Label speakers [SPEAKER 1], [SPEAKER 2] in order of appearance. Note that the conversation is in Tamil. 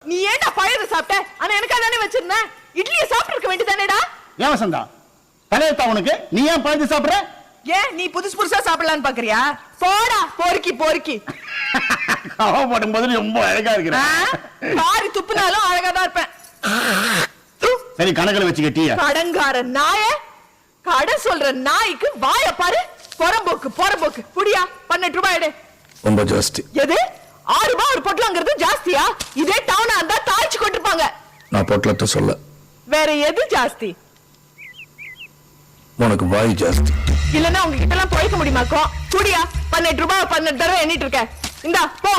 [SPEAKER 1] நீ ஏன்டா பழையத சாப்பிட்ட? ஆனா எனக்கு அதானே வச்சிருந்தேன். இட்லியை சாப்பிட்டு இருக்க வேண்டியதானேடா?
[SPEAKER 2] ஏன் வசந்தா தலையத்தா உனக்கு? நீ ஏன் பழையது சாப்பிடுற?
[SPEAKER 1] ஏன் நீ புதுசு புதுசா சாப்பிடலான்னு பாக்குறியா? போடா பொறுக்கி பொறுக்கி.
[SPEAKER 2] கோவப்படும் போது ரொம்ப அழகா இருக்கிற.
[SPEAKER 1] பாரி துப்புனாலும் அழகா தான் இருப்பேன்.
[SPEAKER 2] சரி கணக்குல வச்சுக்க டீ.
[SPEAKER 1] கடங்கார நாய, கட சொல்ற நாய்க்கு வாய பாரு. பொறம்போக்கு பொறம்போக்கு. புடியா 18 ரூபாய் எடு.
[SPEAKER 3] ரொம்ப ஜாஸ்தி.
[SPEAKER 1] எது 6 ரூபாய் ஒரு பொட்டலங்கிறது ஜாஸ்தியா? இதே டவுனா இருந்தா தாய்ச்சி கொட்டிருப்பாங்க.
[SPEAKER 3] நான் பொட்டலத்தை சொல்ல.
[SPEAKER 1] வேற எது ஜாஸ்தி?
[SPEAKER 3] உனக்கு வாய் ஜாஸ்தி.
[SPEAKER 1] இல்லன்னா உங்ககிட்ட எல்லாம் போய்க்க முடியுமாக்கோ? புடியா 18 ரூபாய் 18 தடவை எண்ணிட்டு இருக்க. இந்தா போ.